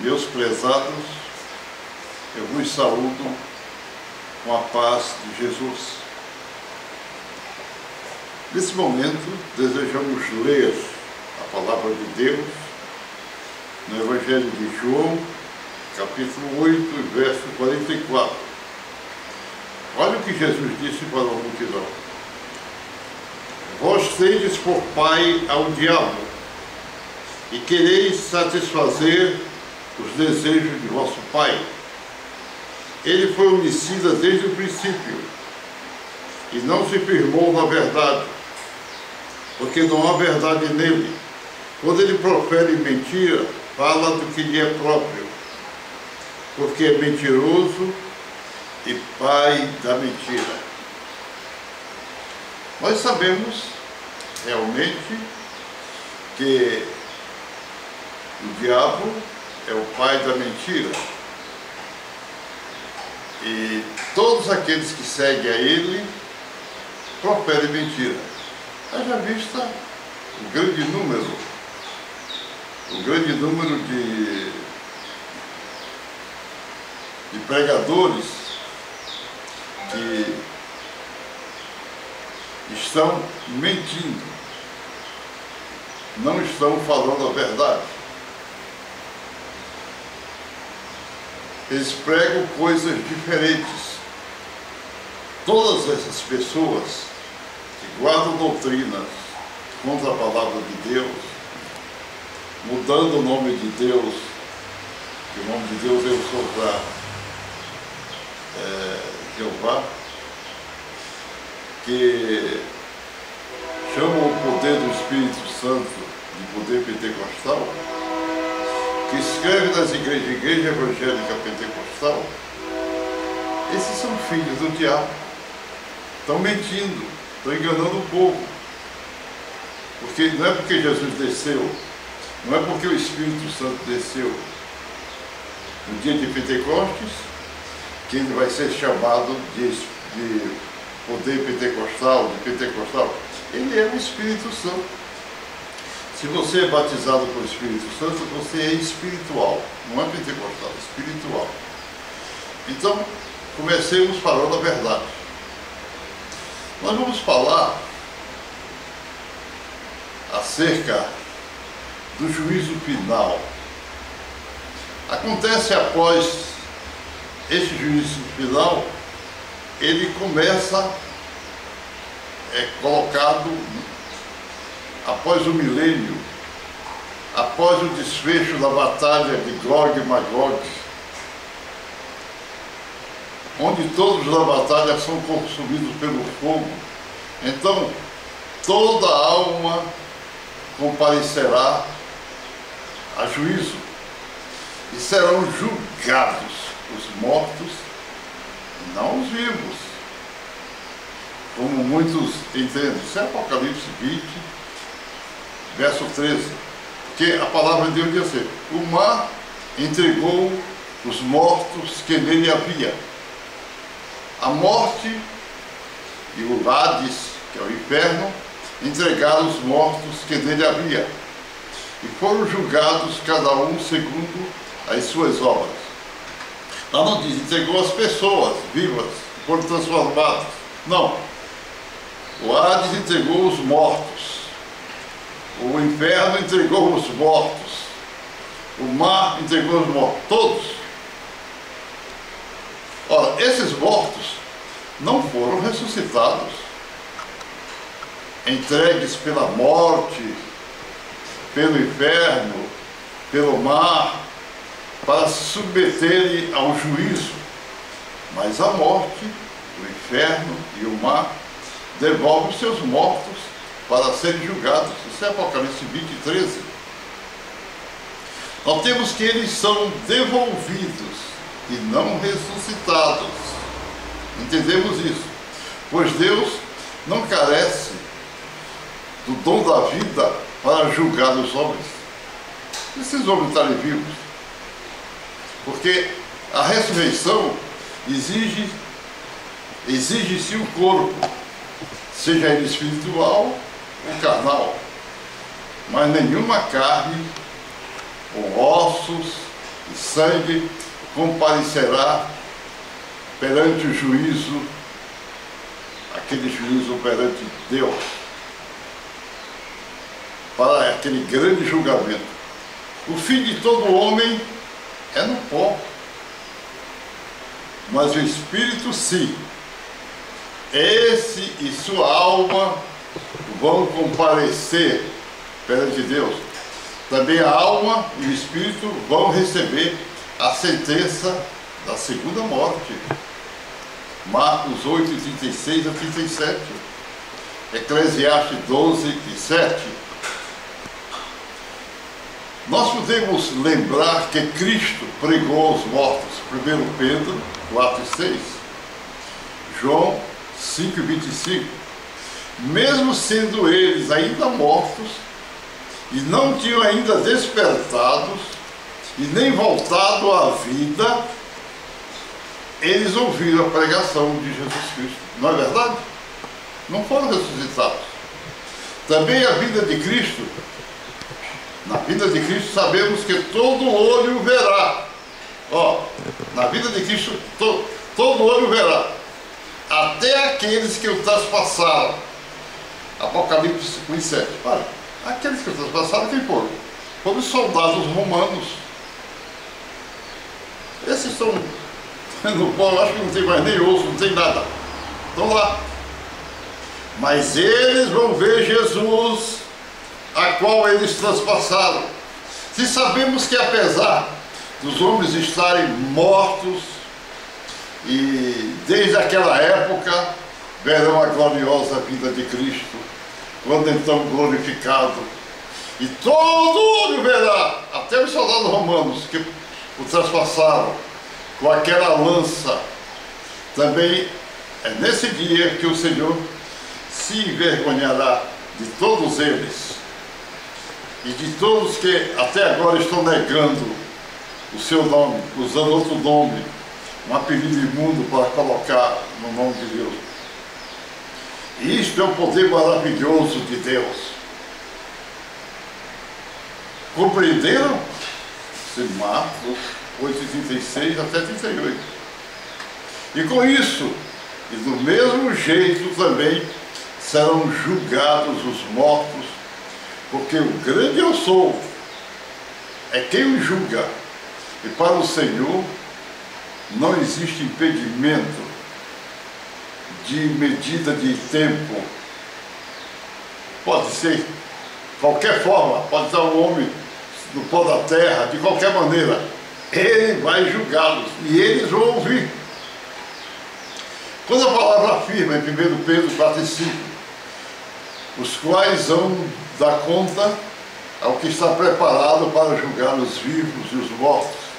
Meus prezados, eu vos saúdo com a paz de Jesus. Nesse momento, desejamos ler a palavra de Deus no Evangelho de João, capítulo 8, verso 44. Olha o que Jesus disse para a multidão: vós tendes por pai ao diabo, e quereis satisfazer os desejos de vosso pai. Ele foi homicida desde o princípio, e não se firmou na verdade, porque não há verdade nele. Quando ele profere mentira, fala do que lhe é próprio, porque é mentiroso e pai da mentira. Nós sabemos realmente que o diabo é o pai da mentira, e todos aqueles que seguem a ele proferem mentira. Haja vista o grande número de pregadores que estão mentindo, não estão falando a verdade. Eles pregam coisas diferentes. Todas essas pessoas que guardam doutrinas contra a palavra de Deus, mudando o nome de Deus, que o nome de Deus eu sou para Jeová, que chamam o poder do Espírito Santo de poder pentecostal, que escreve nas igrejas, Igreja Evangélica Pentecostal. Esses são filhos do diabo. Estão mentindo, estão enganando o povo. Porque não é porque Jesus desceu, não é porque o Espírito Santo desceu no dia de Pentecostes que ele vai ser chamado de poder pentecostal, de pentecostal. Ele é o Espírito Santo. Se você é batizado pelo Espírito Santo, você é espiritual, não é pentecostal, é espiritual. Então, comecemos falando a verdade. Nós vamos falar acerca do juízo final. Acontece após esse juízo final, ele começa, colocado após o milênio, após o desfecho da batalha de Gog e Magog, onde todos na batalha são consumidos pelo fogo. Então, toda alma comparecerá a juízo e serão julgados os mortos, não os vivos, como muitos entendem. Isso é Apocalipse 20, verso 13, porque a palavra de Deus diz assim: o mar entregou os mortos que nele havia. A morte e o Hades, que é o inferno, entregaram os mortos que nele havia, e foram julgados cada um segundo as suas obras. Lá não diz, entregou as pessoas vivas, foram transformadas. Não. O Hades entregou os mortos. O inferno entregou os mortos. O mar entregou os mortos. Todos. Ora, esses mortos não foram ressuscitados, entregues pela morte, pelo inferno, pelo mar, para se submeterem ao juízo. Mas a morte, o inferno e o mar devolvem os seus mortos para serem julgados. Isso é Apocalipse 20, 13. Nós temos que eles são devolvidos e não ressuscitados. Entendemos isso? Pois Deus não carece do dom da vida para julgar os homens. Esses homens estarem vivos. Porque a ressurreição exige-se o corpo, seja ele espiritual ou carnal, mas nenhuma carne, ou ossos, e sangue comparecerá perante o juízo, aquele juízo perante Deus, para aquele grande julgamento. O fim de todo homem é no pó, mas o espírito sim. Esse e sua alma vão comparecer perante Deus. Também a alma e o espírito vão receber a sentença da segunda morte. Marcos 8, 36 a 37. Eclesiastes 12 e 7. Nós podemos lembrar que Cristo pregou aos mortos. 1 Pedro 4 e 6. João 5 e 25. Mesmo sendo eles ainda mortos, e não tinham ainda despertados, e nem voltado à vida, eles ouviram a pregação de Jesus Cristo. Não é verdade? Não foram ressuscitados. Também a vida de Cristo, na vida de Cristo sabemos que todo olho verá. Na vida de Cristo todo olho verá, até aqueles que o traspassaram. Apocalipse 5 e 7. Olha, aqueles que o traspassaram, quem foram? Foram os soldados romanos. Esses estão no pó, acho que não tem mais nem osso, não tem nada. Estão lá. Mas eles vão ver Jesus, a qual eles traspassaram. Se sabemos que apesar dos homens estarem mortos, e desde aquela época verão a gloriosa vida de Cristo, quando então glorificado, e todo olho verá, até os soldados romanos que o traspassaram com aquela lança. Também é nesse dia que o Senhor se envergonhará de todos eles e de todos que até agora estão negando o seu nome, usando outro nome, um apelido imundo para colocar no nome de Deus. E isto é o poder maravilhoso de Deus. Compreenderam? Marcos 8:36 até 38. E com isso, e do mesmo jeito também, serão julgados os mortos, porque o grande eu sou é quem o julga, e para o Senhor não existe impedimento de medida de tempo. Pode ser qualquer forma, pode estar um homem no pó da terra, de qualquer maneira, ele vai julgá-los e eles vão ouvir. Quando a palavra afirma em 1 Pedro 4 e 5, os quais vão dar conta ao que está preparado para julgar os vivos e os mortos.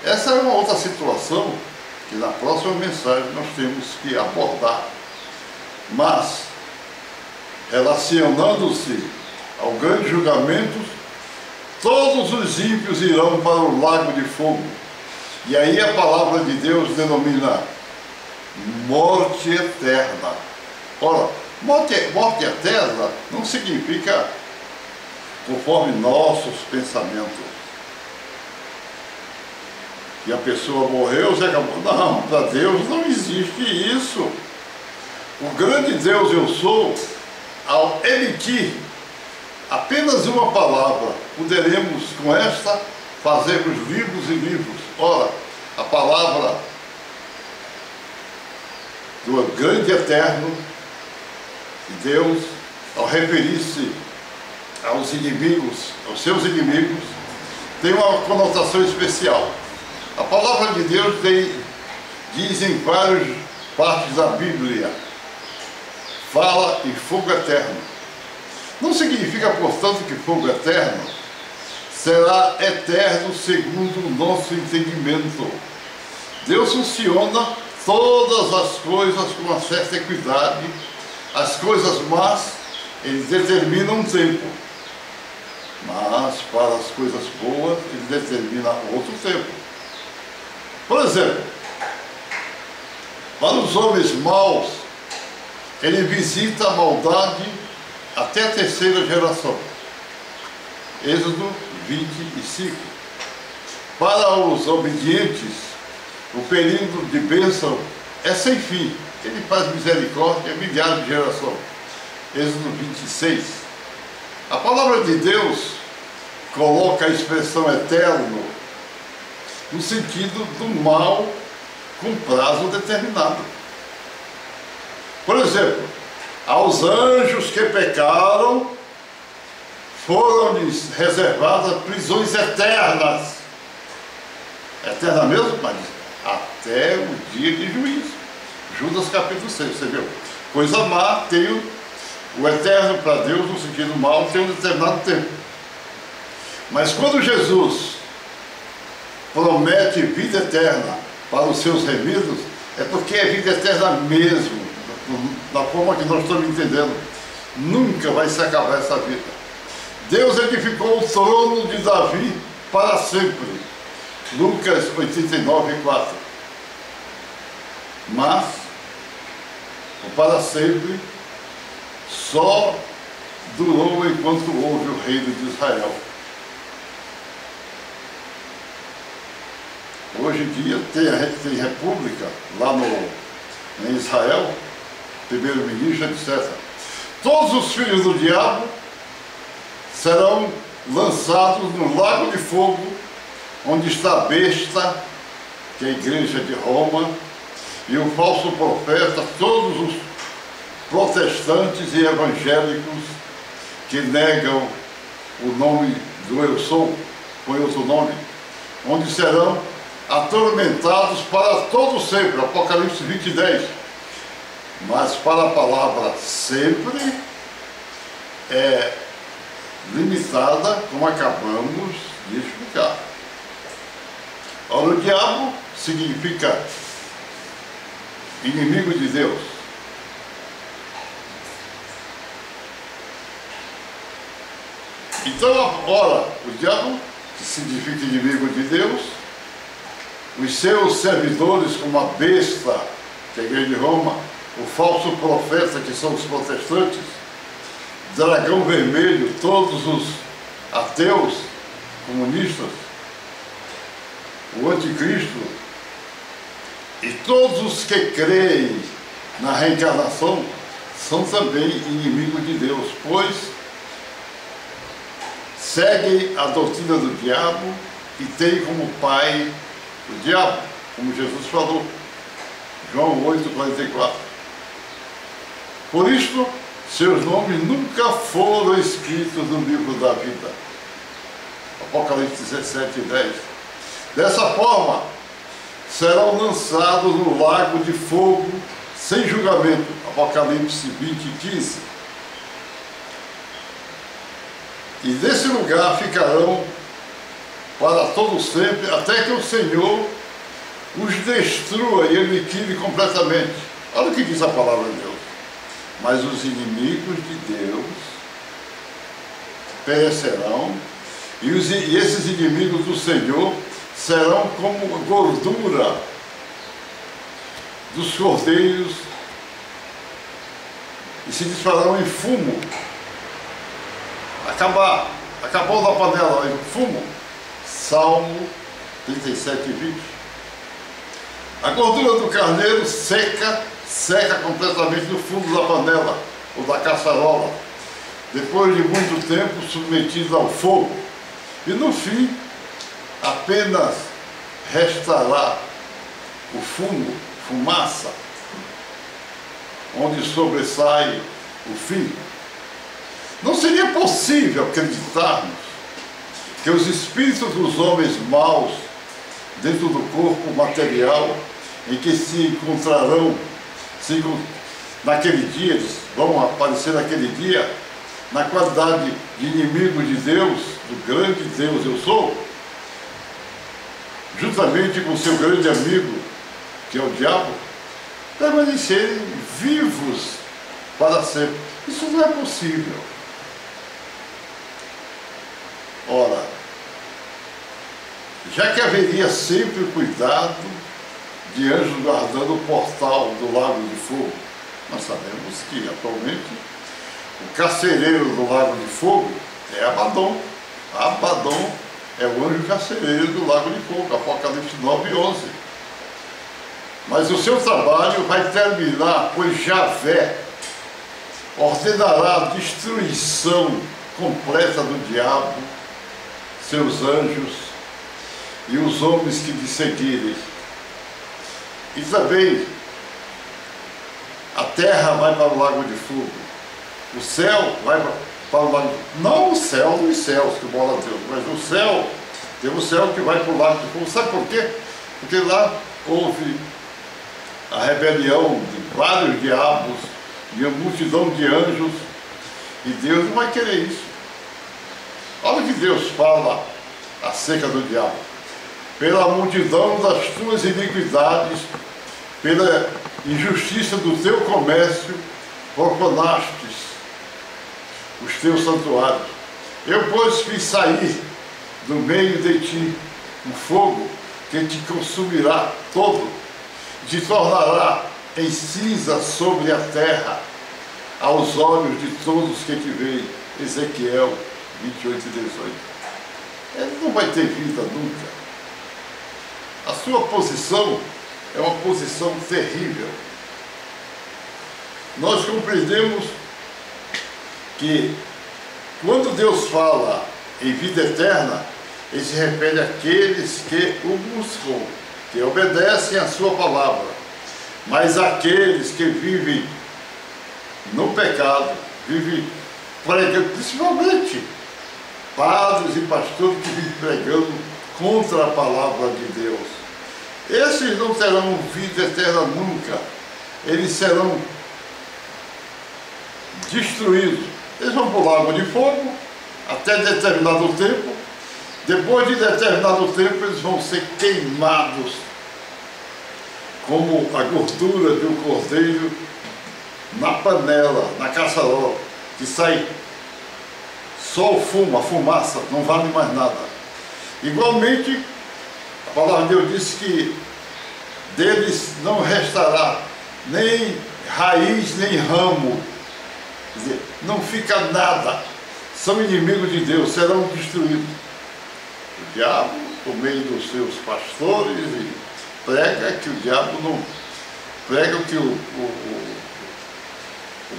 Essa é uma outra situação que na próxima mensagem nós temos que abordar. Mas, relacionando-se ao grande julgamento, todos os ímpios irão para o lago de fogo. E aí a palavra de Deus denomina morte eterna. Ora, morte eterna não significa conforme nossos pensamentos. E a pessoa morreu, você acabou. Não, para Deus não existe isso. O grande Deus eu sou, ao emitir apenas uma palavra, poderemos com esta fazermos livros e livros. Ora, a palavra do grande eterno de Deus, ao referir-se aos inimigos, aos seus inimigos, tem uma conotação especial. A palavra de Deus diz em várias partes da Bíblia, fala em fogo eterno. Não significa, portanto, que fogo eterno será eterno segundo o nosso entendimento. Deus funciona todas as coisas com uma certa equidade. As coisas más, ele determina um tempo. Mas para as coisas boas, ele determina outro tempo. Por exemplo, para os homens maus, ele visita a maldade até a terceira geração. Êxodo 25. Para os obedientes, o período de bênção é sem fim. Ele faz misericórdia a milhares de gerações. Êxodo 26. A palavra de Deus coloca a expressão eterno no sentido do mal com prazo determinado. Por exemplo, aos anjos que pecaram foram-lhes reservadas prisões eternas. Eterna mesmo, mas até o dia de juízo. Judas capítulo 6, você viu? Coisa má tem o eterno para Deus, no sentido mal, tem um determinado tempo. Mas quando Jesus promete vida eterna para os seus remidos, é porque é vida eterna mesmo, da forma que nós estamos entendendo. Nunca vai se acabar essa vida. Deus edificou o trono de Davi para sempre. Lucas 89, 4. Mas o para sempre só durou enquanto houve o reino de Israel. Hoje em dia tem república lá em Israel, primeiro-ministro, etc. Todos os filhos do diabo serão lançados no lago de fogo, onde está a besta, que é a igreja de Roma, e o falso profeta, todos os protestantes e evangélicos que negam o nome do Eu Sou, põe outro nome, onde serão atormentados para todo sempre, Apocalipse 20, 10. Mas para a palavra sempre é limitada, como acabamos de explicar. Ora, o diabo significa inimigo de Deus. Então, ora, o diabo, que significa inimigo de Deus, os seus servidores, como a besta, que é a igreja de Roma, o falso profeta, que são os protestantes, dragão vermelho, todos os ateus, comunistas, o anticristo, e todos os que creem na reencarnação são também inimigos de Deus, pois seguem a doutrina do diabo e têm como pai o diabo, como Jesus falou, João 8, 44. Por isto, seus nomes nunca foram escritos no livro da vida. Apocalipse 17, 10. Dessa forma, serão lançados no lago de fogo sem julgamento. Apocalipse 20, 15. E desse lugar ficarão para todo sempre, até que o Senhor os destrua e aniquile completamente. Olha o que diz a palavra de Deus. Mas os inimigos de Deus perecerão, e esses inimigos do Senhor serão como gordura dos cordeiros e se dispararão em fumo. Acabou da panela em fumo. Salmo 37, 20. A gordura do carneiro seca completamente no fundo da panela ou da caçarola, depois de muito tempo submetida ao fogo. E no fim, apenas restará o fumo, fumaça, onde sobressai o fim. Não seria possível acreditarmos que os espíritos dos homens maus dentro do corpo material em que se encontrarão naquele dia, eles vão aparecer naquele dia na qualidade de inimigo de Deus, do grande Deus Eu Sou, juntamente com seu grande amigo, que é o diabo, permanecerem vivos para sempre. Isso não é possível. Ora, já que haveria sempre cuidado de anjos guardando o portal do lago de fogo, nós sabemos que atualmente o carcereiro do lago de fogo é Abaddon. Abaddon é o anjo carcereiro do lago de fogo, Apocalipse 9:11. Mas o seu trabalho vai terminar, pois Javé ordenará a destruição completa do diabo, seus anjos e os homens que lhe seguirem. E também a terra vai para o lago de fogo, o céu vai para o lago de fogo. Não o céu dos céus que mora Deus, mas o céu, tem o céu que vai para o lago de fogo. Sabe por quê? Porque lá houve a rebelião de vários diabos e a multidão de anjos, e Deus não vai querer isso. Olha o que Deus fala acerca do diabo: pela multidão das tuas iniquidades, pela injustiça do teu comércio, profanastes os teus santuários. Eu, pois, fiz sair do meio de ti um fogo que te consumirá todo, te tornará em cinza sobre a terra, aos olhos de todos que te veem. Ezequiel 28:18. Ele não vai ter vida nunca. A sua posição é uma posição terrível. Nós compreendemos que quando Deus fala em vida eterna, ele se refere àqueles que o buscam, que obedecem à sua palavra. Mas aqueles que vivem no pecado, vivem pregando, principalmente padres e pastores que vivem pregando contra a palavra de Deus, esses não terão vida eterna nunca. Eles serão destruídos. Eles vão para o lago de fogo até determinado tempo. Depois de determinado tempo, eles vão ser queimados como a gordura de um cordeiro na panela, na caçarola, que sai só o fumo, a fumaça, não vale mais nada. Igualmente, a palavra de Deus diz que deles não restará nem raiz, nem ramo. Quer dizer, não fica nada. São inimigos de Deus, serão destruídos. O diabo, por meio dos seus pastores, prega que o diabo não... Prega que o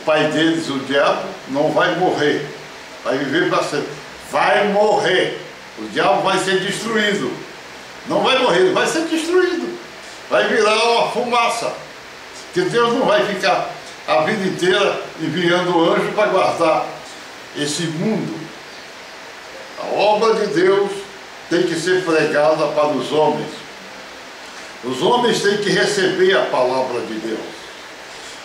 pai deles, o diabo, não vai morrer. Vai viver para sempre. Vai morrer. O diabo vai ser destruído. Não vai morrer, vai ser destruído. Vai virar uma fumaça. Porque Deus não vai ficar a vida inteira enviando anjo para guardar esse mundo. A obra de Deus tem que ser pregada para os homens. Os homens têm que receber a palavra de Deus.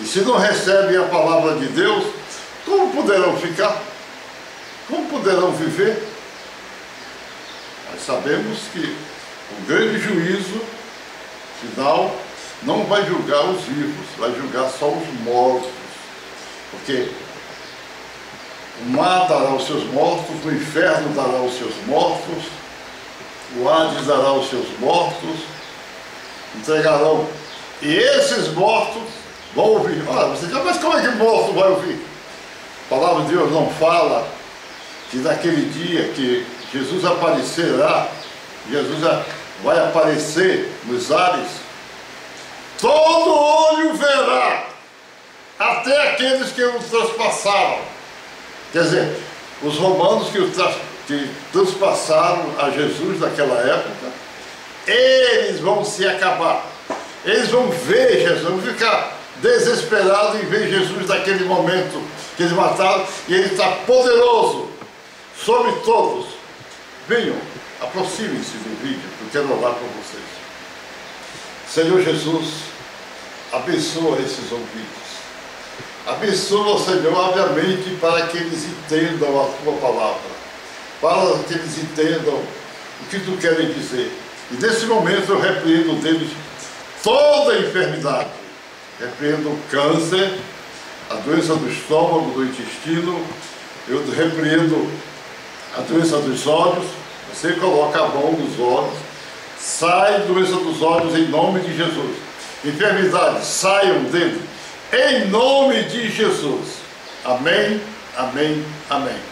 E se não recebem a palavra de Deus, como poderão ficar? Como poderão viver? Nós sabemos que o grande juízo final não vai julgar os vivos, vai julgar só os mortos. Porque o mar dará os seus mortos, o inferno dará os seus mortos, o Hades dará os seus mortos, entregarão. E esses mortos vão ouvir. Olha, você diz, mas como é que o morto vai ouvir? A palavra de Deus não fala que naquele dia que Jesus aparecerá, Jesus vai aparecer nos ares, todo olho verá, até aqueles que o transpassaram. Quer dizer, os romanos que transpassaram a Jesus naquela época, eles vão se acabar. Eles vão ver Jesus, vão ficar desesperados em ver Jesus naquele momento que eles mataram, e ele está poderoso sobre todos. Venham, aproximem-se do vídeo, que eu quero orar por vocês. Senhor Jesus, abençoa esses ouvidos. Abençoa, Senhor, abre a mente para que eles entendam a Tua palavra, para que eles entendam o que Tu queres dizer. E nesse momento eu repreendo deles toda a enfermidade. Repreendo o câncer, a doença do estômago, do intestino. Eu repreendo a doença dos olhos. Você coloca a mão nos olhos. Sai doença dos olhos em nome de Jesus. Enfermidades, saiam dele. Em nome de Jesus. Amém, amém, amém.